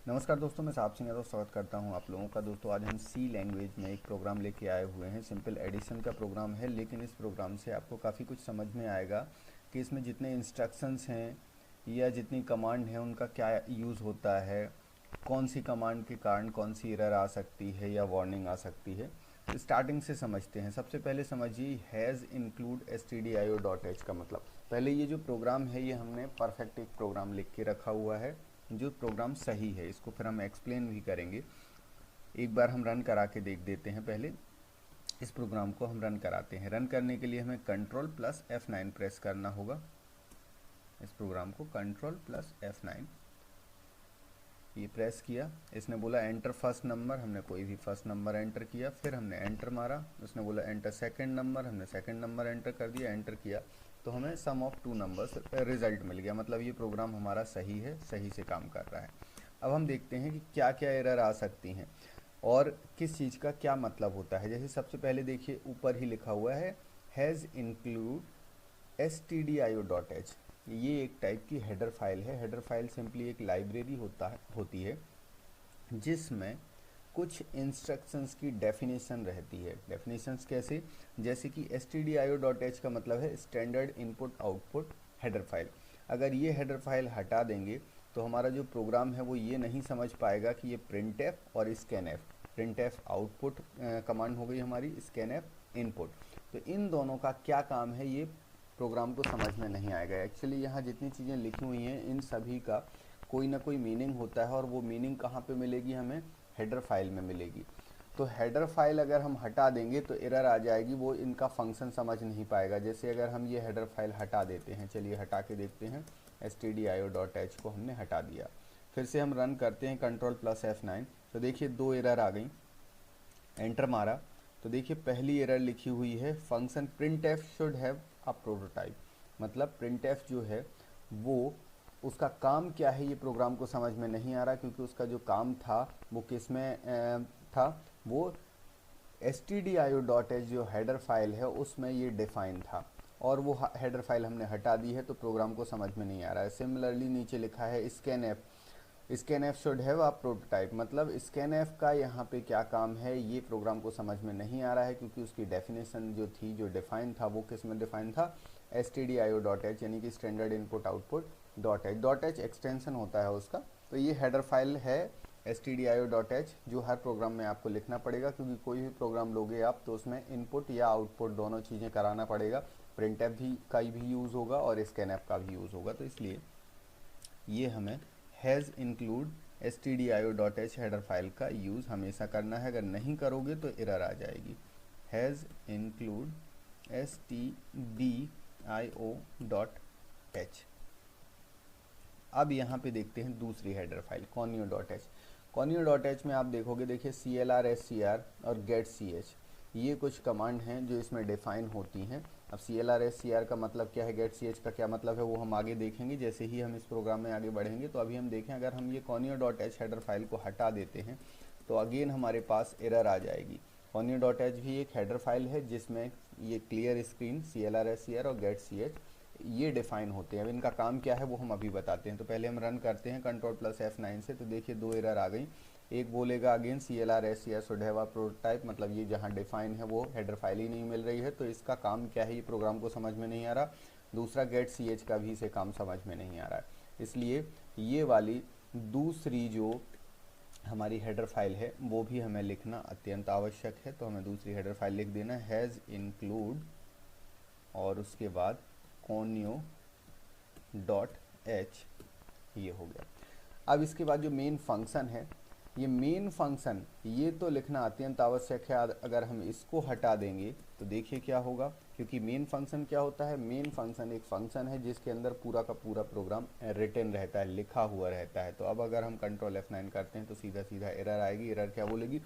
नमस्कार दोस्तों, मैं साहब सिंह यादव स्वागत करता हूं आप लोगों का। दोस्तों आज हम सी लैंग्वेज में एक प्रोग्राम लेके आए हुए हैं। सिंपल एडिशन का प्रोग्राम है, लेकिन इस प्रोग्राम से आपको काफ़ी कुछ समझ में आएगा कि इसमें जितने इंस्ट्रक्शंस हैं या जितनी कमांड है उनका क्या यूज़ होता है, कौन सी कमांड के कारण कौन सी एरर आ सकती है या वार्निंग आ सकती है। तो स्टार्टिंग से समझते हैं। सबसे पहले समझिए हैज़ इंक्लूड stdio.h का मतलब। पहले ये जो प्रोग्राम है ये हमने परफेक्ट एक प्रोग्राम लिख के रखा हुआ है जो प्रोग्राम सही है। इसको फिर हम एक्सप्लेन भी करेंगे। एक बार हम रन करा के देख देते हैं। पहले इस प्रोग्राम को हम रन कराते हैं। रन करने के लिए हमें Ctrl+F9 प्रेस करना होगा। इस प्रोग्राम को Ctrl+F9 ये प्रेस किया। इसने बोला एंटर फर्स्ट नंबर, हमने कोई भी फर्स्ट नंबर एंटर किया। फिर हमने एंटर मारा, उसने बोला एंटर सेकंड नंबर, हमने सेकंड नंबर एंटर कर दिया। एंटर किया तो हमें सम ऑफ 2 नंबर्स रिजल्ट मिल गया। मतलब ये प्रोग्राम हमारा सही है, सही से काम कर रहा है। अब हम देखते हैं कि क्या क्या एरर आ सकती हैं और किस चीज़ का क्या मतलब होता है। जैसे सबसे पहले देखिए ऊपर ही लिखा हुआ है हैज़ इंक्लूड stdio.h। ये एक टाइप की हेडर फाइल है। हेडर फाइल सिंपली एक लाइब्रेरी होती है जिसमें कुछ इंस्ट्रक्शंस की डेफिनेशन रहती है। डेफिनेशंस कैसे? जैसे कि stdio.h का मतलब है standard input output header file. अगर ये हेडर फाइल हटा देंगे तो हमारा जो प्रोग्राम है वो ये नहीं समझ पाएगा कि ये printf और scanf, printf आउटपुट कमांड हो गई हमारी, scanf इनपुट। तो इन दोनों का क्या काम है ये प्रोग्राम को समझ में नहीं आएगा। एक्चुअली यहाँ जितनी चीज़ें लिखी हुई हैं इन सभी का कोई ना कोई मीनिंग होता है और वो मीनिंग कहाँ पे मिलेगी? हमें हेडर फाइल में मिलेगी। तो हेडर फाइल अगर हम हटा देंगे तो एरर आ जाएगी, वो इनका फंक्शन समझ नहीं पाएगा। जैसे अगर हम ये हेडर फाइल हटा देते हैं, चलिए हटा के देखते हैं। stdio.h को हमने हटा दिया। फिर से हम रन करते हैं Ctrl+F9। तो देखिए 2 एरर आ गई। एंटर मारा तो देखिए पहली एरर लिखी हुई है function printf should have a prototype. मतलब printf जो है वो उसका काम क्या है ये प्रोग्राम को समझ में नहीं आ रहा, क्योंकि उसका जो काम था वो किस में था, वो stdio.h जो हेडर फाइल है उसमें ये डिफाइन था और वो हेडर फाइल हमने हटा दी है तो प्रोग्राम को समझ में नहीं आ रहा है। सिमिलरली नीचे लिखा है scanf should have a prototype. मतलब scanf का यहाँ पे क्या काम है ये प्रोग्राम को समझ में नहीं आ रहा है, क्योंकि उसकी डेफिनेशन जो थी, जो डिफाइन था, वो किस में डिफाइन था? stdio.h यानी कि standard input output .h extension होता है उसका। तो ये हेडर फाइल है stdio.h जो हर प्रोग्राम में आपको लिखना पड़ेगा, क्योंकि कोई भी प्रोग्राम लोगे आप तो उसमें इनपुट या आउटपुट दोनों चीज़ें कराना पड़ेगा। printf भी का भी यूज़ होगा और scanf का भी यूज़ होगा। तो इसलिए ये हमें has include stdio.h header file का यूज़ हमेशा करना है। अगर नहीं करोगे तो एरर आ जाएगी। Has include stdio.h। अब यहाँ पे देखते हैं दूसरी हेडर फाइल conio.h। conio.h में आप देखोगे, देखिए clr scr और get ch ये कुछ कमांड हैं जो इसमें डिफाइन होती हैं। अब clr scr का मतलब क्या है, get ch का क्या मतलब है, वो हम आगे देखेंगे जैसे ही हम इस प्रोग्राम में आगे बढ़ेंगे। तो अभी हम देखें अगर हम ये conio.h हेडर फाइल को हटा देते हैं तो अगेन हमारे पास एरर आ जाएगी। conio.h भी एक हेडर फाइल है जिसमें ये क्लियर स्क्रीन, clr scr और get ch ये डिफाइन होते हैं। अब इनका काम क्या है वो हम अभी बताते हैं। तो पहले हम रन करते हैं Ctrl+F9 से। तो देखिए 2 एरर आ गई। एक बोलेगा again clr scr should have a prototype, मतलब ये जहाँ डिफाइन है वो हेडर फाइल ही नहीं मिल रही है, तो इसका काम क्या है ये प्रोग्राम को समझ में नहीं आ रहा। दूसरा गेट ch का भी इसे काम समझ में नहीं आ रहा है। इसलिए ये वाली दूसरी जो हमारी हेडर फाइल है वो भी हमें लिखना अत्यंत आवश्यक है। तो हमें दूसरी हेडर फाइल लिख देना हैज़ इंक्लूड और उसके बाद conio.h, ये हो गया। अब इसके बाद जो मेन फंक्शन है, ये मेन फंक्शन ये तो लिखना अत्यंत आवश्यक है। अगर हम इसको हटा देंगे तो देखिए क्या होगा, क्योंकि मेन फंक्शन क्या होता है? मेन फंक्शन एक फंक्शन है जिसके अंदर पूरा का पूरा प्रोग्राम रिटन रहता है, लिखा हुआ रहता है। तो अब अगर हम Ctrl+F9 करते हैं तो सीधा सीधा एरर आएगी। एरर क्या बोलेगी?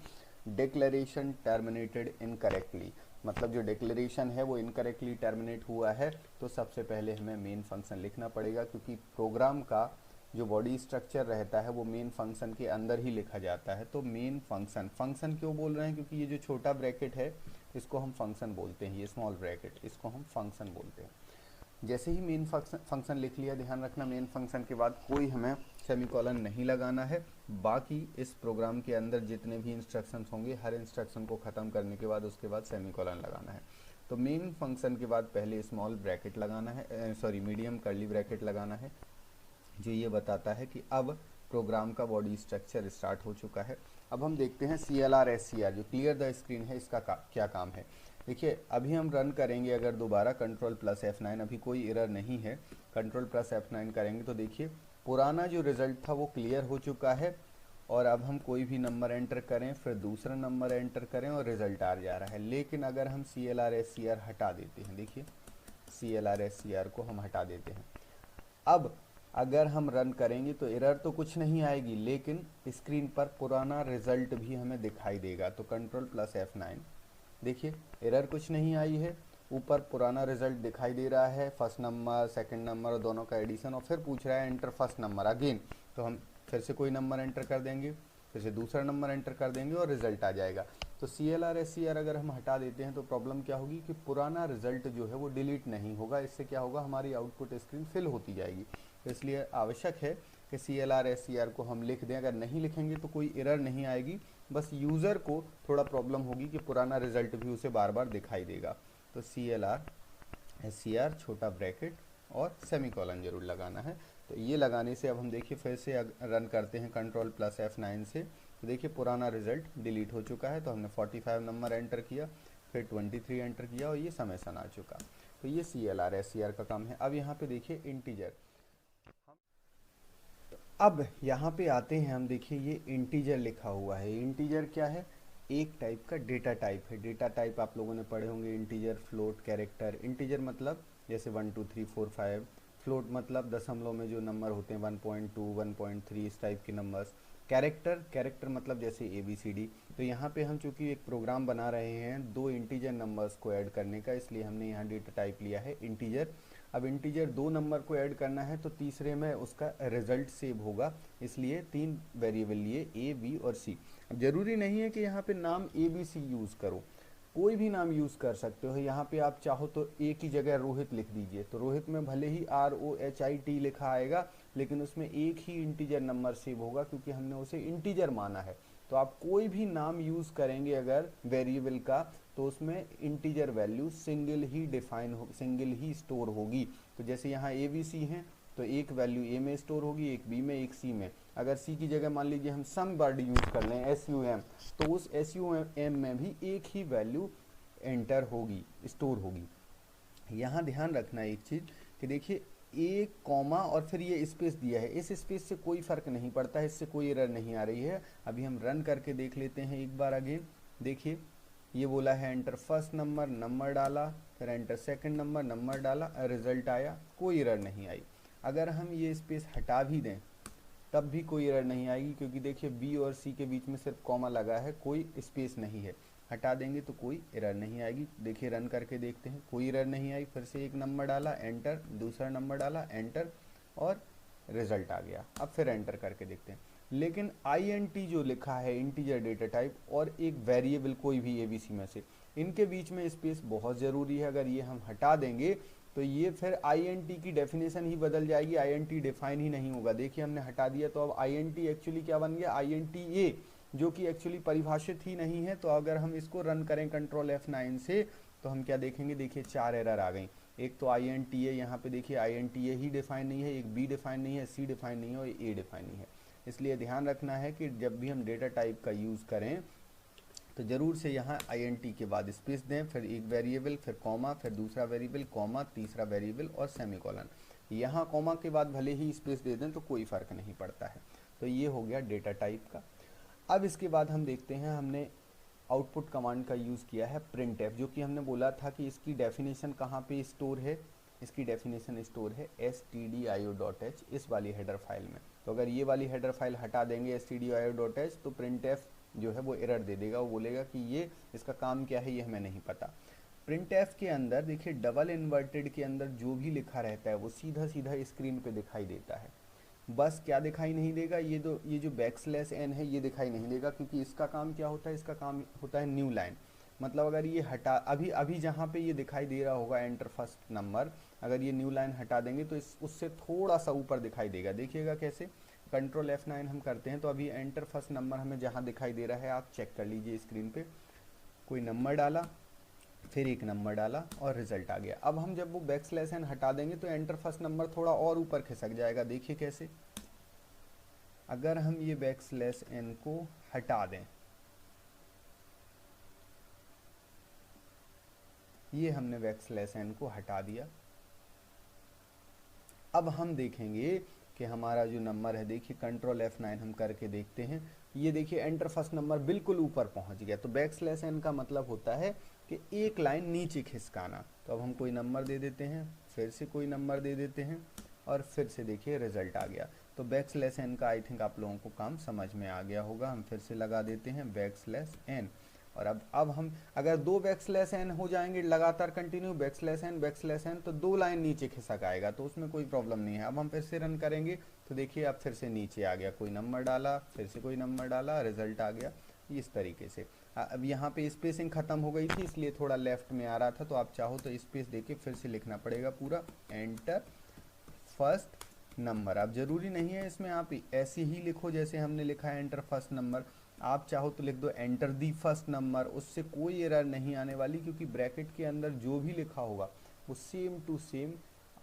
Declaration terminated incorrectly. मतलब जो डिक्लेरेशन है वो इनकरेक्टली टर्मिनेट हुआ है। तो सबसे पहले हमें मेन फंक्शन लिखना पड़ेगा, क्योंकि प्रोग्राम का जो बॉडी स्ट्रक्चर रहता है वो मेन फंक्शन के अंदर ही लिखा जाता है। तो मेन फंक्शन, फंक्शन क्यों बोल रहे हैं? क्योंकि ये जो छोटा ब्रैकेट है इसको हम फंक्शन बोलते हैं, ये स्मॉल ब्रैकेट इसको हम फंक्शन बोलते हैं। जैसे ही मेन फंक्शन लिख लिया, ध्यान रखना मेन फंक्शन के बाद कोई हमें सेमीकोलन नहीं लगाना है। बाकी इस प्रोग्राम के अंदर जितने भी इंस्ट्रक्शंस होंगे, हर इंस्ट्रक्शन को ख़त्म करने के बाद उसके बाद सेमीकोलन लगाना है। तो मेन फंक्शन के बाद पहले स्मॉल ब्रैकेट लगाना है, मीडियम कर्ली ब्रैकेट लगाना है, जो ये बताता है कि अब प्रोग्राम का बॉडी स्ट्रक्चर स्टार्ट हो चुका है। अब हम देखते हैं CLR SCR जो क्लियर द स्क्रीन है, इसका क्या काम है। देखिए अभी हम रन करेंगे अगर दोबारा Ctrl+F9, अभी कोई एरर नहीं है, Ctrl+F9 करेंगे तो देखिए पुराना जो रिज़ल्ट था वो क्लियर हो चुका है। और अब हम कोई भी नंबर एंटर करें, फिर दूसरा नंबर एंटर करें और रिज़ल्ट आ जा रहा है। लेकिन अगर हम CLR SCR हटा देते हैं, देखिए CLR SCR को हम हटा देते हैं, अब अगर हम रन करेंगे तो एरर तो कुछ नहीं आएगी, लेकिन स्क्रीन पर पुराना रिजल्ट भी हमें दिखाई देगा। तो Ctrl+F9, देखिए एरर कुछ नहीं आई है, ऊपर पुराना रिजल्ट दिखाई दे रहा है, फर्स्ट नंबर सेकंड नंबर दोनों का एडिशन, और फिर पूछ रहा है एंटर फर्स्ट नंबर अगेन। तो हम फिर से कोई नंबर एंटर कर देंगे, फिर से दूसरा नंबर एंटर कर देंगे और रिजल्ट आ जाएगा। तो CLR SCR अगर हम हटा देते हैं तो प्रॉब्लम क्या होगी कि पुराना रिजल्ट जो है वो डिलीट नहीं होगा। इससे क्या होगा, हमारी आउटपुट स्क्रीन फिल होती जाएगी। इसलिए आवश्यक है कि CLR SCR को हम लिख दें। अगर नहीं लिखेंगे तो कोई एरर नहीं आएगी, बस यूज़र को थोड़ा प्रॉब्लम होगी कि पुराना रिजल्ट भी उसे बार बार दिखाई देगा। तो CLR SCR छोटा ब्रैकेट और सेमीकोलन जरूर लगाना है। तो ये लगाने से अब हम देखिए फिर से रन करते हैं Ctrl+F9 से, तो देखिए पुराना रिजल्ट डिलीट हो चुका है। तो हमने 45 नंबर एंटर किया, फिर 23 एंटर किया और ये समेसन आ चुका। तो ये CLR SCR का काम है। अब यहाँ पे देखिए इंटीजर, अब यहाँ पे आते हैं हम, देखिए ये इंटीजर लिखा हुआ है। इंटीजर क्या है, एक टाइप का डेटा टाइप है। डेटा टाइप आप लोगों ने पढ़े होंगे, इंटीजर, फ्लोट, कैरेक्टर। इंटीजर मतलब जैसे 1 2 3 4 5, फ्लोट मतलब दशमलव में जो नंबर होते हैं 1.2 1.3 इस टाइप के नंबर्स। कैरेक्टर मतलब जैसे ABCD। तो यहाँ पे हम चूंकि एक प्रोग्राम बना रहे हैं दो इंटीजर नंबर्स को ऐड करने का, इसलिए हमने यहाँ डेटा टाइप लिया है इंटीजर। अब इंटीजर दो नंबर को ऐड करना है तो तीसरे में उसका रिजल्ट सेव होगा, इसलिए 3 वेरिएबल लिए A, B और C। अब जरूरी नहीं है कि यहाँ पे नाम ABC यूज़ करो, कोई भी नाम यूज़ कर सकते हो। यहाँ पे आप चाहो तो A की जगह रोहित लिख दीजिए, तो रोहित में भले ही ROHIT लिखा आएगा, लेकिन उसमें एक ही इंटीजर नंबर सेव होगा क्योंकि हमने उसे इंटीजर माना है। तो आप कोई भी नाम यूज़ करेंगे अगर वेरिएबल का, तो उसमें इंटीजर वैल्यू सिंगल ही स्टोर होगी। तो जैसे यहाँ ABC हैं तो एक वैल्यू A में स्टोर होगी, एक B में, एक C में। अगर C की जगह मान लीजिए हम सम वर्ड यूज़ कर लें SUM, तो उस SUM में भी एक ही वैल्यू एंटर होगी, स्टोर होगी। यहाँ ध्यान रखना एक चीज़ कि देखिए एक कॉमा और फिर ये स्पेस दिया है, इस स्पेस से कोई फ़र्क नहीं पड़ता है, इससे कोई एरर नहीं आ रही है। अभी हम रन करके देख लेते हैं एक बार अगेन। देखिए ये बोला है एंटर फर्स्ट नंबर, नंबर डाला, फिर एंटर सेकंड नंबर, नंबर डाला, रिजल्ट आया, कोई एरर नहीं आई। अगर हम ये स्पेस हटा भी दें तब भी कोई एरर नहीं आएगी, क्योंकि देखिए B और C के बीच में सिर्फ कॉमा लगा है, कोई स्पेस नहीं है। हटा देंगे तो कोई एरर नहीं आएगी। देखिए रन करके देखते हैं, कोई एरर नहीं आई। फिर से एक नंबर डाला, एंटर, दूसरा नंबर डाला, एंटर, और रिजल्ट आ गया। अब फिर एंटर करके देखते हैं। लेकिन INT जो लिखा है इंटीजर डेटा टाइप और एक वेरिएबल कोई भी ABC में से, इनके बीच में स्पेस बहुत ज़रूरी है। अगर ये हम हटा देंगे तो ये फिर INT की डेफिनेशन ही बदल जाएगी, INT डिफाइन ही नहीं होगा। देखिए हमने हटा दिया तो अब INT एक्चुअली क्या बन गया, INTA, जो कि एक्चुअली परिभाषित ही नहीं है। तो अगर हम इसको रन करें Ctrl+F9 से तो हम क्या देखेंगे, देखिए 4 एरर आ गई। एक तो INTA, यहाँ पे देखिए INTA ही डिफाइन नहीं है, एक B डिफाइन नहीं है, C डिफाइन नहीं है और A डिफाइन नहीं है। इसलिए ध्यान रखना है कि जब भी हम डेटा टाइप का यूज़ करें तो ज़रूर से यहाँ INT के बाद स्पेस दें, फिर एक वेरिएबल, फिर कॉमा, फिर दूसरा वेरिएबल, कॉमा, तीसरा वेरिएबल और सेमीकोलन। यहाँ कॉमा के बाद भले ही स्पेस दे दें तो कोई फ़र्क नहीं पड़ता है। तो ये हो गया डेटा टाइप का। अब इसके बाद हम देखते हैं, हमने आउटपुट कमांड का यूज़ किया है printf, जो कि हमने बोला था कि इसकी डेफिनेशन कहाँ पे स्टोर है। इसकी डेफिनेशन स्टोर है stdio.h, इस वाली हेडर फाइल में। तो अगर ये वाली हेडर फाइल हटा देंगे stdio.h तो printf जो है वो एरर दे देगा, वो बोलेगा कि ये इसका काम क्या है ये हमें नहीं पता। printf के अंदर देखिए डबल इन्वर्टेड के अंदर जो भी लिखा रहता है वो सीधा सीधा स्क्रीन पे दिखाई देता है। बस क्या दिखाई नहीं देगा, ये जो \n है ये दिखाई नहीं देगा, क्योंकि इसका काम क्या होता है, इसका काम होता है न्यू लाइन। मतलब अगर ये हटा, अभी जहाँ पे ये दिखाई दे रहा होगा एंटर फर्स्ट नंबर, अगर ये न्यू लाइन हटा देंगे तो उससे थोड़ा सा ऊपर दिखाई देगा। देखिएगा कैसे, कंट्रोल F9 हम करते हैं तो अभी एंटर फर्स्ट नंबर हमें जहाँ दिखाई दे रहा है आप चेक कर लीजिए स्क्रीन पे, कोई नंबर डाला, फिर एक नंबर डाला और रिजल्ट आ गया। अब हम जब वो बैकस्लैश एन हटा देंगे तो एंटर फर्स्ट नंबर थोड़ा और ऊपर खिसक जाएगा। देखिए कैसे, अगर हम ये बैकस्लैश एन को हटा दें, ये हमने बैकस्लैश एन को हटा दिया, अब हम देखेंगे कि हमारा जो नंबर है, देखिए कंट्रोल F9 हम करके देखते हैं, ये देखिए एंटर फर्स्ट नंबर बिल्कुल ऊपर पहुंच गया। तो बैकस्लैश एन का मतलब होता है कि एक लाइन नीचे खिसकाना। तो अब हम कोई नंबर दे देते हैं, फिर से कोई नंबर दे देते हैं और फिर से देखिए रिजल्ट आ गया। तो बैकस्लैश एन का आई थिंक आप लोगों को काम समझ में आ गया होगा। हम फिर से लगा देते हैं बैकस्लैश एन, और अब हम अगर दो बैकस्लैश एन हो जाएंगे लगातार कंटिन्यू बैकस्लैश एन तो दो लाइन नीचे खिसक आएगा, तो उसमें कोई प्रॉब्लम नहीं है। अब हम फिर से रन करेंगे तो देखिए अब फिर से नीचे आ गया, कोई नंबर डाला, फिर से कोई नंबर डाला, रिजल्ट आ गया इस तरीके से। अब यहाँ पे स्पेसिंग खत्म हो गई थी इसलिए थोड़ा लेफ्ट में आ रहा था, तो आप चाहो तो स्पेस देके फिर से लिखना पड़ेगा पूरा एंटर फर्स्ट नंबर। अब जरूरी नहीं है इसमें आप ऐसे ही लिखो जैसे हमने लिखा है एंटर फर्स्ट नंबर, आप चाहो तो लिख दो एंटर दी फर्स्ट नंबर, उससे कोई एरर नहीं आने वाली, क्योंकि ब्रैकेट के अंदर जो भी लिखा होगा वो same to same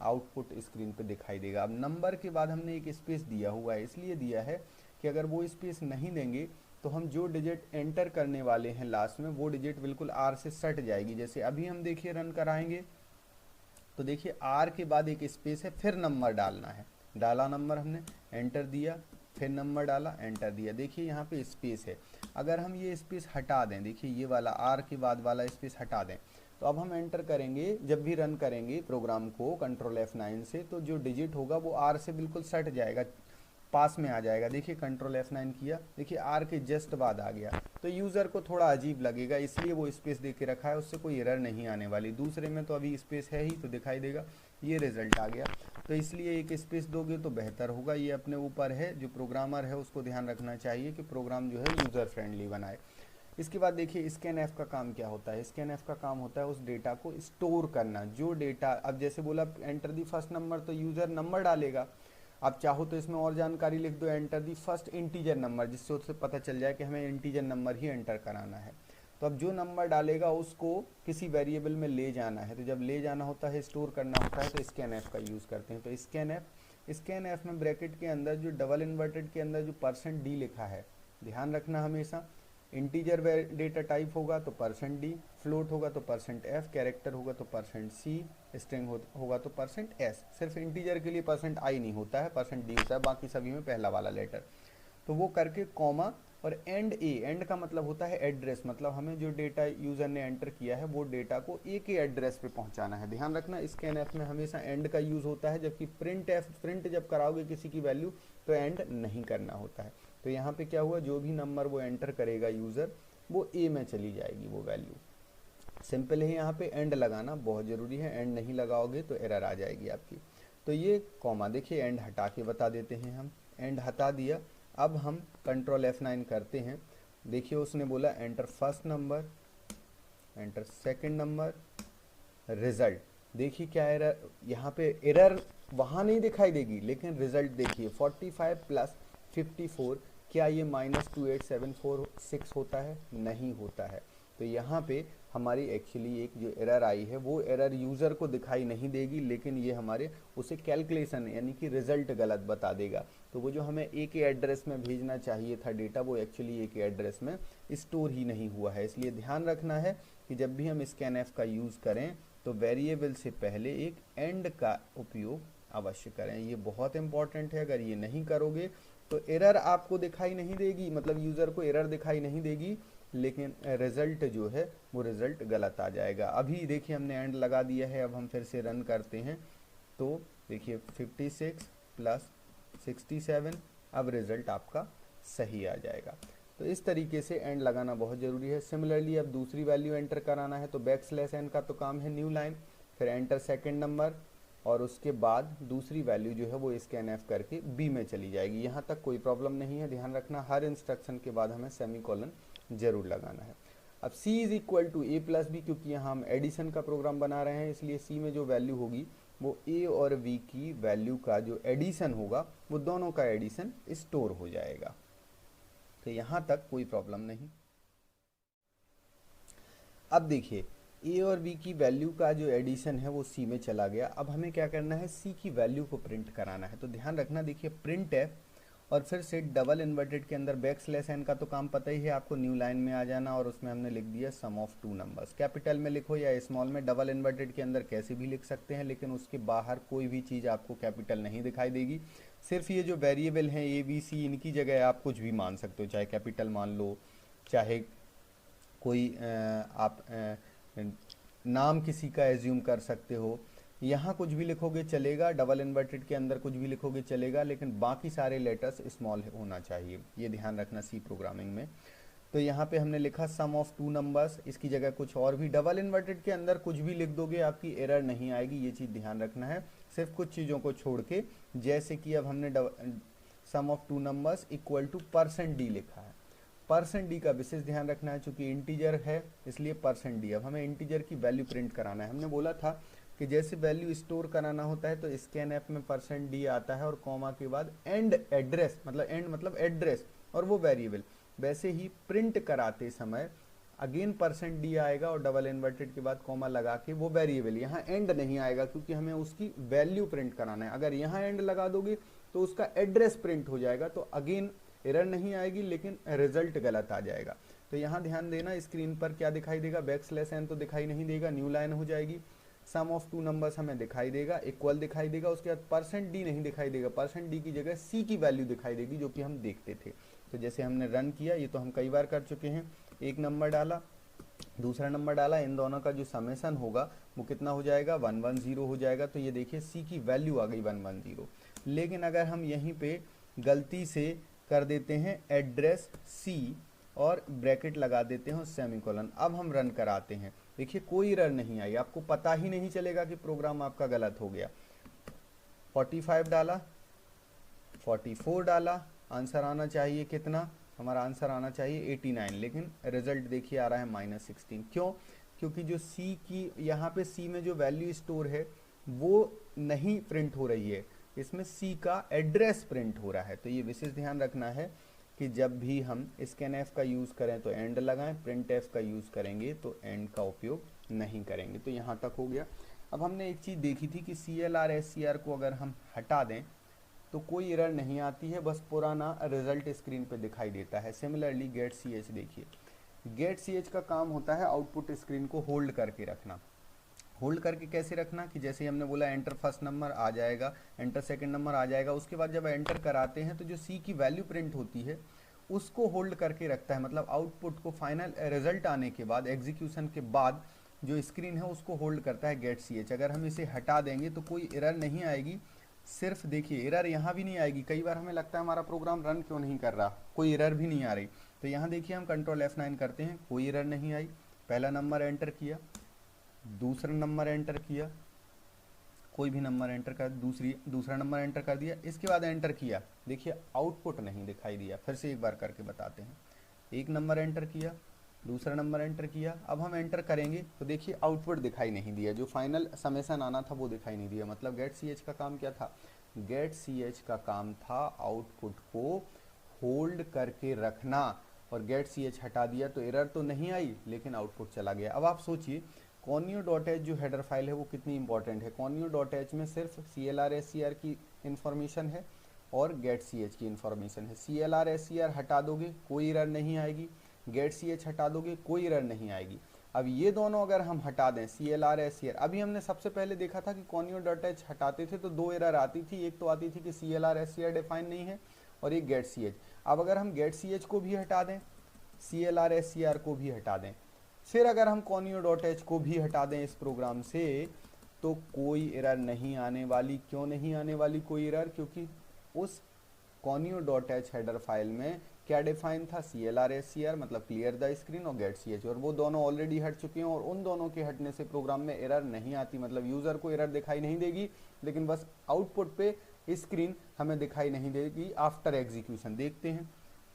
output screen पे दिखाई देगा। अब नंबर के बाद हमने एक स्पेस दिया हुआ है, इसलिए दिया है कि अगर वो स्पेस नहीं देंगे तो हम जो डिजिट एंटर करने वाले हैं लास्ट में वो डिजिट बिल्कुल आर से सट जाएगी। जैसे अभी हम देखिए रन कराएंगे तो देखिए आर के बाद एक स्पेस है, फिर नंबर डालना है, डाला नंबर हमने, एंटर दिया, फिर नंबर डाला, एंटर दिया, देखिए यहाँ पे स्पेस है। अगर हम ये स्पेस हटा दें, देखिए ये वाला आर के बाद वाला स्पेस हटा दें, तो अब हम एंटर करेंगे, जब भी रन करेंगे प्रोग्राम को कंट्रोल F9 से, तो जो डिजिट होगा वो आर से बिल्कुल सट जाएगा, पास में आ जाएगा। देखिए कंट्रोल F9 किया, देखिए आर के जस्ट बाद आ गया, तो यूज़र को थोड़ा अजीब लगेगा, इसलिए वो स्पेस दे के रखा है, उससे कोई एरर नहीं आने वाली। दूसरे में तो अभी स्पेस है ही तो दिखाई देगा, ये रिजल्ट आ गया, तो इसलिए एक स्पेस दोगे तो बेहतर होगा। ये अपने ऊपर है, जो प्रोग्रामर है उसको ध्यान रखना चाहिए कि प्रोग्राम जो है यूज़र फ्रेंडली बनाए। इसके बाद देखिए स्कैन एफ का काम क्या होता है। स्कैन एफ का काम होता है उस डेटा को स्टोर करना, जो डेटा, अब जैसे बोला एंटर दी फर्स्ट नंबर तो यूज़र नंबर डालेगा, आप चाहो तो इसमें और जानकारी लिख दो enter the first integer number, जिससे उससे पता चल जाए कि हमें इंटीजर नंबर ही एंटर कराना है। तो अब जो नंबर डालेगा उसको किसी वेरिएबल में ले जाना है, तो जब ले जाना होता है, स्टोर करना होता है, तो स्कैन एफ का यूज़ करते हैं। तो स्कैन एफ में ब्रैकेट के अंदर जो डबल इन्वर्टेड के अंदर जो %d लिखा है, ध्यान रखना हमेशा, इंटीजर डेटा टाइप होगा तो %d, फ्लोट होगा तो %f, कैरेक्टर होगा तो %c, स्ट्रिंग होगा तो %s। सिर्फ इंटीजर के लिए %i नहीं होता है, %d होता है, बाकी सभी में पहला वाला लेटर। तो वो करके कॉमा और एंड ए, एंड का मतलब होता है एड्रेस, मतलब हमें जो डेटा यूज़र ने एंटर किया है वो डेटा को ए के एड्रेस पे पहुंचाना है। ध्यान रखना स्कैन एफ में हमेशा एंड का यूज़ होता है, जबकि प्रिंट जब कराओगे किसी की वैल्यू तो एंड नहीं करना होता है। तो यहाँ पे क्या हुआ, जो भी नंबर वो एंटर करेगा यूज़र, वो ए में चली जाएगी वो वैल्यू। सिंपल है, यहाँ पे एंड लगाना बहुत ज़रूरी है, एंड नहीं लगाओगे तो एरर आ जाएगी आपकी। तो ये कॉमा, देखिए एंड हटा के बता देते हैं हम, एंड हटा दिया। अब हम कंट्रोल F9 करते हैं, देखिए उसने बोला enter first number, enter second number, result. देखिए क्या एरर, यहाँ पे एरर वहाँ नहीं दिखाई देगी, लेकिन रिजल्ट देखिए 45 + 54, क्या ये -28746 होता है? नहीं होता है। तो यहाँ पे हमारी एक्चुअली एक जो एरर आई है वो एरर यूज़र को दिखाई नहीं देगी, लेकिन ये हमारे उसे कैलकुलेशन यानी कि रिजल्ट गलत बता देगा। तो वो जो हमें ए के एड्रेस में भेजना चाहिए था डेटा, वो एक्चुअली ए के एड्रेस में स्टोर ही नहीं हुआ है। इसलिए ध्यान रखना है कि जब भी हम स्कैन एफ का यूज़ करें तो वेरिएबल से पहले एक एंड का उपयोग अवश्य करें, ये बहुत इंपॉर्टेंट है। अगर ये नहीं करोगे तो एरर आपको दिखाई नहीं देगी, मतलब यूज़र को एरर दिखाई नहीं देगी, लेकिन रिजल्ट जो है वो रिजल्ट गलत आ जाएगा। अभी देखिए हमने एंड लगा दिया है, अब हम फिर से रन करते हैं तो देखिए 56 + 67, अब रिजल्ट आपका सही आ जाएगा। तो इस तरीके से एंड लगाना बहुत ज़रूरी है। सिमिलरली अब दूसरी वैल्यू एंटर कराना है तो बैकस्लैश n का तो काम है न्यू लाइन, फिर एंटर सेकंड नंबर, और उसके बाद दूसरी वैल्यू जो है वो स्कैन एफ करके बी में चली जाएगी। यहाँ तक कोई प्रॉब्लम नहीं है। ध्यान रखना हर इंस्ट्रक्शन के बाद हमें सेमीकोलन जरूर लगाना है। अब c = a + b, क्योंकि यहाँ हम एडिशन का प्रोग्राम बना रहे हैं, इसलिए c में जो वैल्यू होगी वो a और b की वैल्यू का जो एडिशन होगा वो दोनों का एडिशन स्टोर हो जाएगा। तो यहाँ तक कोई प्रॉब्लम नहीं। अब देखिए ए और बी की वैल्यू का जो एडिशन है वो सी में चला गया। अब हमें क्या करना है, सी की वैल्यू को प्रिंट कराना है। तो ध्यान रखना, देखिए प्रिंट है और फिर से डबल इन्वर्टेड के अंदर बैकस्लैश एन का तो काम पता ही है आपको, न्यू लाइन में आ जाना और उसमें हमने लिख दिया सम ऑफ टू नंबर्स। कैपिटल में लिखो या स्मॉल में, डबल इन्वर्टेड के अंदर कैसे भी लिख सकते हैं, लेकिन उसके बाहर कोई भी चीज़ आपको कैपिटल नहीं दिखाई देगी। सिर्फ ये जो वेरिएबल हैं ए बी सी, इनकी जगह आप कुछ भी मान सकते हो, चाहे कैपिटल मान लो, चाहे कोई आप नाम किसी का एज्यूम कर सकते हो। यहाँ कुछ भी लिखोगे चलेगा, डबल इन्वर्टेड के अंदर कुछ भी लिखोगे चलेगा, लेकिन बाकी सारे लेटर्स स्मॉल होना चाहिए, ये ध्यान रखना सी प्रोग्रामिंग में। तो यहाँ पे हमने लिखा सम ऑफ टू नंबर्स, इसकी जगह कुछ और भी, डबल इन्वर्टेड के अंदर कुछ भी लिख दोगे आपकी एरर नहीं आएगी, ये चीज़ ध्यान रखना है, सिर्फ कुछ चीज़ों को छोड़ के। जैसे कि अब हमने sum of two numbers equal to %d लिखा है। %d का विशेष ध्यान रखना है, चूंकि इंटीजर है इसलिए %d। अब हमें इंटीजर की वैल्यू प्रिंट कराना है। हमने बोला था कि जैसे वैल्यू स्टोर कराना होता है तो स्कैनएफ में %d आता है और कॉमा के बाद एंड एड्रेस, मतलब एंड मतलब एड्रेस और वो वेरिएबल, वैसे ही प्रिंट कराते समय अगेन %d आएगा और डबल इन्वर्टेड के बाद कॉमा लगा के वो वेरिएबल, यहाँ एंड नहीं आएगा क्योंकि हमें उसकी वैल्यू प्रिंट कराना है। अगर यहाँ एंड लगा दोगे तो उसका एड्रेस प्रिंट हो जाएगा, तो अगेन एरर नहीं आएगी लेकिन रिजल्ट गलत आ जाएगा। तो यहाँ ध्यान देना, स्क्रीन पर क्या दिखाई देगा, बैकस्लैश n तो दिखाई नहीं देगा, न्यू लाइन हो जाएगी, सम ऑफ टू नंबर्स हमें दिखाई देगा, इक्वल दिखाई देगा, उसके बाद %d नहीं दिखाई देगा, %d की जगह c की वैल्यू दिखाई देगी जो कि हम देखते थे। तो जैसे हमने रन किया, ये तो हम कई बार कर चुके हैं, एक नंबर डाला, दूसरा नंबर डाला, इन दोनों का जो समेसन होगा वो कितना हो जाएगा, 110 हो जाएगा। तो ये देखिए सी की वैल्यू आ गई 110। लेकिन अगर हम यहीं पे गलती से कर देते हैं एड्रेस सी और ब्रैकेट लगा देते हैं सेमीकोलन, अब हम रन कराते हैं, देखिए कोई एरर नहीं आई, आपको पता ही नहीं चलेगा कि प्रोग्राम आपका गलत हो गया। 45 डाला, 44 डाला, आंसर आना चाहिए कितना, हमारा आंसर आना चाहिए 89, लेकिन रिजल्ट देखिए आ रहा है -16। क्यों? क्योंकि जो सी की यहाँ पे सी में जो वैल्यू स्टोर है वो नहीं प्रिंट हो रही है, इसमें सी का एड्रेस प्रिंट हो रहा है। तो ये विशेष ध्यान रखना है कि जब भी हम स्कैनएफ का यूज़ करें तो एंड लगाएं, प्रिंटएफ का यूज़ करेंगे तो एंड का उपयोग नहीं करेंगे। तो यहाँ तक हो गया। अब हमने एक चीज़ देखी थी कि CLR SCR को अगर हम हटा दें तो कोई एरर नहीं आती है, बस पुराना रिजल्ट स्क्रीन पे दिखाई देता है। सिमिलरली गेट CH देखिए, गेट CH का काम होता है आउटपुट स्क्रीन को होल्ड करके रखना। होल्ड करके कैसे रखना कि जैसे हमने बोला एंटर फर्स्ट नंबर आ जाएगा, एंटर सेकंड नंबर आ जाएगा, उसके बाद जब एंटर कराते हैं तो जो सी की वैल्यू प्रिंट होती है उसको होल्ड करके रखता है, मतलब आउटपुट को फाइनल रिजल्ट आने के बाद, एग्जीक्यूशन के बाद जो स्क्रीन है उसको होल्ड करता है गेट CH। अगर हम इसे हटा देंगे तो कोई एरर नहीं आएगी, सिर्फ देखिए एरर यहाँ भी नहीं आएगी। कई बार हमें लगता है हमारा प्रोग्राम रन क्यों नहीं कर रहा, कोई एरर भी नहीं आ रही। तो यहाँ देखिए हम कंट्रोल F9 करते हैं, कोई एरर नहीं आई। पहला नंबर एंटर किया, दूसरा नंबर एंटर किया, कोई भी नंबर एंटर कर, दूसरा नंबर एंटर कर दिया, इसके बाद एंटर किया, देखिए आउटपुट नहीं दिखाई दिया। फिर से एक बार करके बताते हैं, एक नंबर एंटर किया, दूसरा नंबर एंटर किया, अब हम एंटर करेंगे तो देखिए आउटपुट दिखाई नहीं दिया, जो फाइनल समेसन आना था वो दिखाई नहीं दिया। मतलब गेट CH का काम क्या था, गेट CH का काम था आउटपुट को होल्ड करके रखना, और गेट CH हटा दिया तो एरर तो नहीं आई लेकिन आउटपुट चला गया। अब आप सोचिए conio.h जो हेडर फाइल है वो कितनी इंपॉर्टेंट है। conio.h में सिर्फ CLR SCR की इंफॉर्मेशन है और गेट CH की इंफॉर्मेशन है। CLR SCR हटा दोगे कोई एरर नहीं आएगी, गेट CH हटा दोगे कोई एरर नहीं आएगी। अब ये दोनों अगर हम हटा दें CLR SCR, अभी हमने सबसे पहले देखा था कि conio.h हटाते थे तो दो एरर आती थी, एक तो आती थी कि CLR SCR डिफाइन नहीं है और एक गेट CH। अब अगर हम गेट CH को भी हटा दें, CLR SCR को भी हटा दें, फिर अगर हम conio.h को भी हटा दें इस प्रोग्राम से तो कोई एरर नहीं आने वाली। क्यों नहीं आने वाली कोई एरर? क्योंकि उस conio.h हेडर फाइल में क्या डिफाइन था, CLR SCR मतलब क्लियर द स्क्रीन और गेट CH, और वो दोनों ऑलरेडी हट चुके हैं और उन दोनों के हटने से प्रोग्राम में एरर नहीं आती। मतलब यूज़र को एरर दिखाई नहीं देगी लेकिन बस आउटपुट पे स्क्रीन हमें दिखाई नहीं देगी आफ्टर एग्जीक्यूशन। देखते हैं,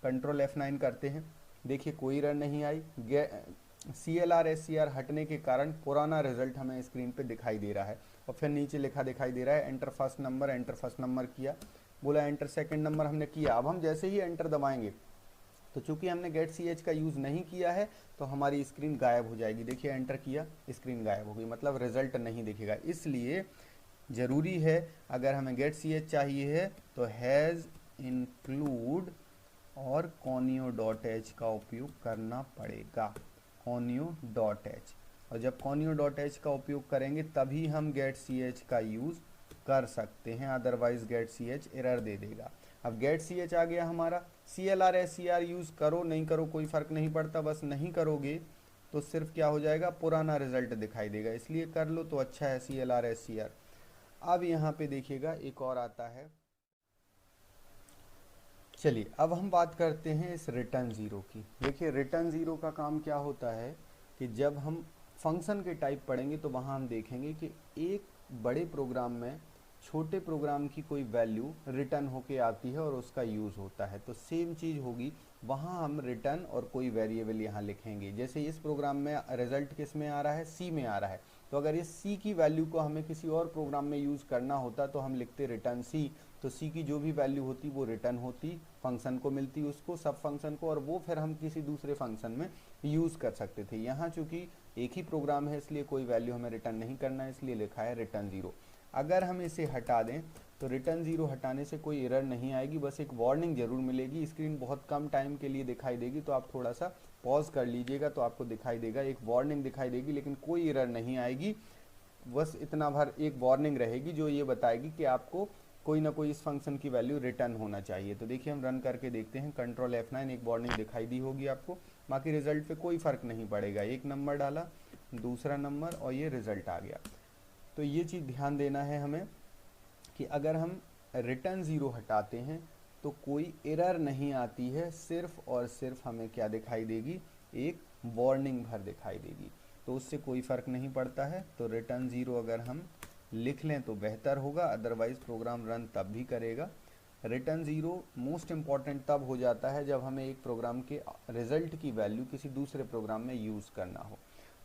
कंट्रोल F9 करते हैं, देखिए कोई एरर नहीं आई। CLR SCR हटने के कारण पुराना रिजल्ट हमें स्क्रीन पे दिखाई दे रहा है और फिर नीचे लिखा दिखाई दे रहा है enter first number, enter first number किया, बोला एंटर, सेकंड नंबर हमने किया। अब हम जैसे ही एंटर दबाएंगे तो चूंकि हमने गेट सी एच का यूज़ नहीं किया है तो हमारी स्क्रीन गायब हो जाएगी। देखिए एंटर किया, स्क्रीन गायब हो गई, मतलब रिजल्ट नहीं दिखेगा। इसलिए ज़रूरी है अगर हमें गेट सी एच चाहिए है तो हैज़ इंक्लूड और conio डॉट एच का उपयोग करना पड़ेगा, conio डॉट एच। और जब conio डॉट एच का उपयोग करेंगे तभी हम गेट सी एच का यूज़ कर सकते हैं, otherwise get C H error दे देगा। अब गेट सी एच आ गया हमारा, CLR SCR यूज़ करो नहीं करो कोई फ़र्क नहीं पड़ता, बस नहीं करोगे तो सिर्फ क्या हो जाएगा, पुराना रिजल्ट दिखाई देगा, इसलिए कर लो तो अच्छा है CLR SCR। अब यहाँ पे देखिएगा एक और आता है, चलिए अब हम बात करते हैं इस रिटर्न ज़ीरो की। देखिए रिटर्न ज़ीरो का काम क्या होता है कि जब हम फंक्शन के टाइप पढ़ेंगे तो वहाँ हम देखेंगे कि एक बड़े प्रोग्राम में छोटे प्रोग्राम की कोई वैल्यू रिटर्न होके आती है और उसका यूज़ होता है, तो सेम चीज़ होगी वहाँ हम रिटर्न और कोई वेरिएबल यहाँ लिखेंगे। जैसे इस प्रोग्राम में रिजल्ट किस में आ रहा है, सी में आ रहा है, तो अगर इस सी की वैल्यू को हमें किसी और प्रोग्राम में यूज़ करना होता तो हम लिखते रिटर्न सी, तो सी की जो भी वैल्यू होती वो रिटर्न होती, फंक्शन को मिलती उसको, सब फंक्शन को, और वो फिर हम किसी दूसरे फंक्शन में यूज़ कर सकते थे। यहाँ चूँकि एक ही प्रोग्राम है इसलिए कोई वैल्यू हमें रिटर्न नहीं करना है, इसलिए लिखा है रिटर्न ज़ीरो। अगर हम इसे हटा दें तो रिटर्न ज़ीरो हटाने से कोई एरर नहीं आएगी, बस एक वार्निंग ज़रूर मिलेगी। स्क्रीन बहुत कम टाइम के लिए दिखाई देगी, तो आप थोड़ा सा पॉज कर लीजिएगा तो आपको दिखाई देगा, एक वार्निंग दिखाई देगी, लेकिन कोई एरर नहीं आएगी। बस इतना भर एक वार्निंग रहेगी जो ये बताएगी कि आपको कोई ना कोई इस फंक्शन की वैल्यू रिटर्न होना चाहिए। तो देखिए हम रन करके देखते हैं, कंट्रोल F9, एक वार्निंग दिखाई दी होगी आपको, बाकी रिजल्ट पे कोई फ़र्क नहीं पड़ेगा। एक नंबर डाला, दूसरा नंबर, और ये रिजल्ट आ गया। तो ये चीज़ ध्यान देना है हमें कि अगर हम रिटर्न ज़ीरो हटाते हैं तो कोई एरर नहीं आती है, सिर्फ और सिर्फ हमें क्या दिखाई देगी, एक वार्निंग भर दिखाई देगी, तो उससे कोई फ़र्क नहीं पड़ता है। तो रिटर्न ज़ीरो अगर हम लिख लें तो बेहतर होगा, अदरवाइज़ प्रोग्राम रन तब भी करेगा। रिटर्न ज़ीरो मोस्ट इम्पॉर्टेंट तब हो जाता है जब हमें एक प्रोग्राम के रिज़ल्ट की वैल्यू किसी दूसरे प्रोग्राम में यूज़ करना हो।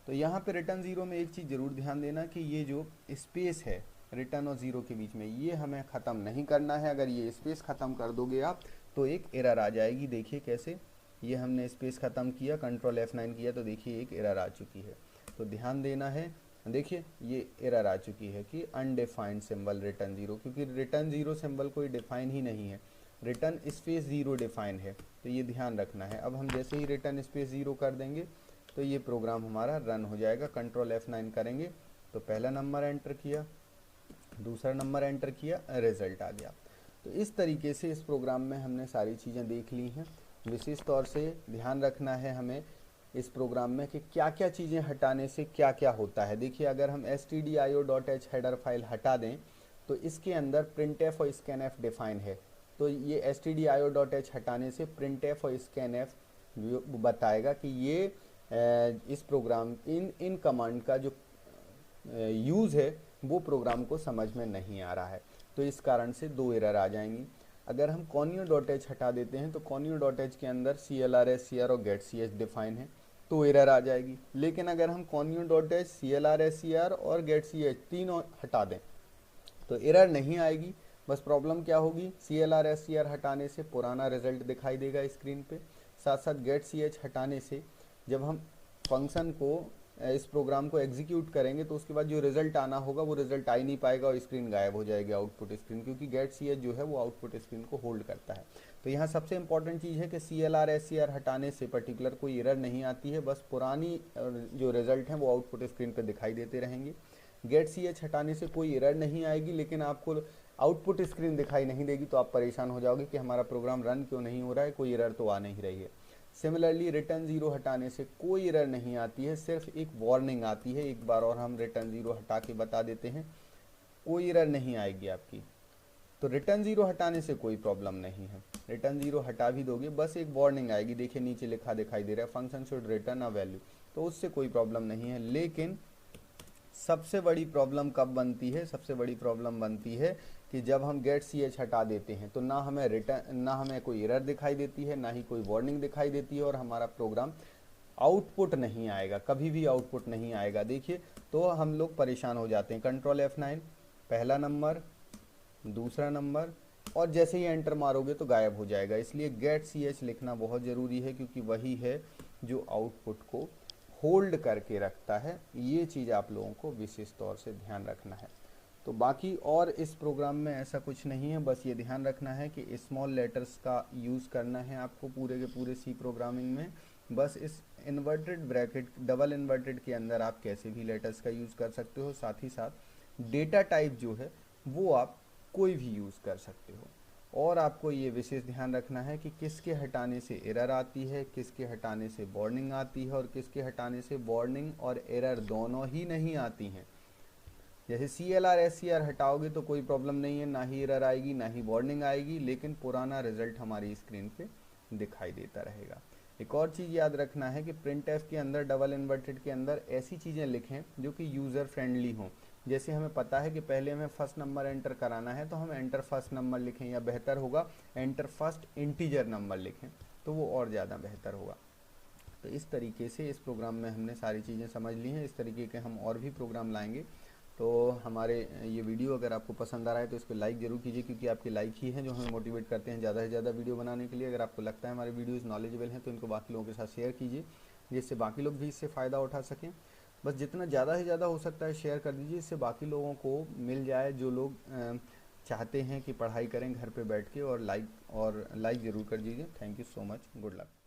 तो यहाँ पे रिटर्न ज़ीरो में एक चीज़ ज़रूर ध्यान देना कि ये जो स्पेस है रिटर्न और ज़ीरो के बीच में, ये हमें ख़त्म नहीं करना है। अगर ये स्पेस ख़त्म कर दोगे आप तो एक एरर आ जाएगी। देखिए कैसे, ये हमने स्पेस ख़त्म किया, कंट्रोल F9 किया, तो देखिए एक एरर आ चुकी है। तो ध्यान देना है, देखिए ये एरर आ चुकी है कि अनडिफाइंड सिंबल रिटर्न ज़ीरो, क्योंकि रिटर्न ज़ीरो सिंबल कोई डिफाइन ही नहीं है, रिटर्न स्पेस ज़ीरो डिफाइन है, तो ये ध्यान रखना है। अब हम जैसे ही रिटर्न स्पेस ज़ीरो कर देंगे तो ये प्रोग्राम हमारा रन हो जाएगा। कंट्रोल F9 करेंगे तो पहला नंबर एंटर किया, दूसरा नंबर एंटर किया, रिजल्ट आ गया। तो इस तरीके से इस प्रोग्राम में हमने सारी चीज़ें देख ली हैं। विशेष तौर से ध्यान रखना है हमें इस प्रोग्राम में कि क्या क्या चीज़ें हटाने से क्या क्या होता है। देखिए अगर हम stdio.h हेडर फाइल हटा दें तो इसके अंदर printf और scanf डिफाइन है, तो ये stdio.h हटाने से printf और scanf बताएगा कि ये इस प्रोग्राम इन कमांड का जो यूज़ है वो प्रोग्राम को समझ में नहीं आ रहा है, तो इस कारण से दो एरर आ जाएंगी। अगर हम conio.h हटा देते हैं तो conio.h के अंदर CLR SCR और getch डिफाइन है, तो एरर आ जाएगी। लेकिन अगर हम conio.h CLR SCR और getch तीनों हटा दें तो एरर नहीं आएगी। बस प्रॉब्लम क्या होगी, CLR SCR हटाने से पुराना रिजल्ट दिखाई देगा स्क्रीन पे, साथ साथ getch हटाने से जब हम फंक्शन को इस प्रोग्राम को एग्जीक्यूट करेंगे तो उसके बाद जो रिजल्ट आना होगा वो रिजल्ट आ ही नहीं पाएगा और स्क्रीन गायब हो जाएगी, आउटपुट स्क्रीन, क्योंकि getch जो है वो आउटपुट स्क्रीन को होल्ड करता है। तो यहाँ सबसे इंपॉर्टेंट चीज़ है कि CLR SCR हटाने से पर्टिकुलर कोई एरर नहीं आती है, बस पुरानी जो रिजल्ट हैं वो आउटपुट स्क्रीन पर दिखाई देते रहेंगे। getch हटाने से कोई एरर नहीं आएगी, लेकिन आपको आउटपुट स्क्रीन दिखाई नहीं देगी, तो आप परेशान हो जाओगे कि हमारा प्रोग्राम रन क्यों नहीं हो रहा है, कोई एरर तो आ नहीं रही है। सिमिलरली रिटर्न ज़ीरो हटाने से कोई एरर नहीं आती है, सिर्फ एक वार्निंग आती है। एक बार और हम रिटर्न ज़ीरो हटा के बता देते हैं, कोई एरर नहीं आएगी आपकी। तो रिटर्न ज़ीरो हटाने से कोई प्रॉब्लम नहीं है, रिटर्न ज़ीरो हटा भी दोगे बस एक वार्निंग आएगी, देखिए नीचे लिखा दिखाई दे रहा है function should return a value, तो उससे कोई प्रॉब्लम नहीं है। लेकिन सबसे बड़ी प्रॉब्लम कब बनती है, सबसे बड़ी प्रॉब्लम बनती है कि जब हम getch हटा देते हैं तो ना हमें कोई एरर दिखाई देती है, ना ही कोई वार्निंग दिखाई देती है, और हमारा प्रोग्राम आउटपुट नहीं आएगा, कभी भी आउटपुट नहीं आएगा। देखिए तो हम लोग परेशान हो जाते हैं। कंट्रोल F9, पहला नंबर, दूसरा नंबर, और जैसे ही एंटर मारोगे तो गायब हो जाएगा। इसलिए गेट ch लिखना बहुत ज़रूरी है, क्योंकि वही है जो आउटपुट को होल्ड करके रखता है। ये चीज़ आप लोगों को विशेष तौर से ध्यान रखना है। तो बाकी और इस प्रोग्राम में ऐसा कुछ नहीं है, बस ये ध्यान रखना है कि स्मॉल लेटर्स का यूज़ करना है आपको पूरे के पूरे सी प्रोग्रामिंग में। बस इस इन्वर्टेड ब्रैकेट, डबल इन्वर्टेड के अंदर आप कैसे भी लेटर्स का यूज़ कर सकते हो। साथ ही साथ डेटा टाइप जो है वो आप कोई भी यूज़ कर सकते हो। और आपको ये विशेष ध्यान रखना है कि किसके हटाने से एरर आती है, किसके हटाने से वार्निंग आती है, और किसके हटाने से वार्निंग और एरर दोनों ही नहीं आती हैं। जैसे CLR SCR हटाओगे तो कोई प्रॉब्लम नहीं है, ना ही एरर आएगी ना ही वार्निंग आएगी, लेकिन पुराना रिजल्ट हमारी स्क्रीन पे दिखाई देता रहेगा। एक और चीज़ याद रखना है कि printf के अंदर, डबल इन्वर्टेड के अंदर ऐसी चीज़ें लिखें जो कि यूज़र फ्रेंडली हों। जैसे हमें पता है कि पहले हमें फर्स्ट नंबर एंटर कराना है, तो हम एंटर फर्स्ट नंबर लिखें, या बेहतर होगा एंटर फर्स्ट इंटीजर नंबर लिखें, तो वो और ज़्यादा बेहतर होगा। तो इस तरीके से इस प्रोग्राम में हमने सारी चीज़ें समझ ली हैं। इस तरीके के हम और भी प्रोग्राम लाएंगे। तो हमारे ये वीडियो अगर आपको पसंद आ रहा है तो इसको लाइक ज़रूर कीजिए, क्योंकि आपके लाइक ही हैं जो हमें मोटिवेट करते हैं ज़्यादा से ज़्यादा वीडियो बनाने के लिए। अगर आपको लगता है हमारे वीडियोज़ नॉलेजेबल हैं तो इनको बाकी लोगों के साथ शेयर कीजिए, जिससे बाकी लोग भी इससे फ़ायदा उठा सकें। बस जितना ज़्यादा से ज़्यादा हो सकता है शेयर कर दीजिए, इससे बाकी लोगों को मिल जाए जो लोग चाहते हैं कि पढ़ाई करें घर पे बैठ के। और लाइक ज़रूर कर दीजिए। Thank you so much, good luck.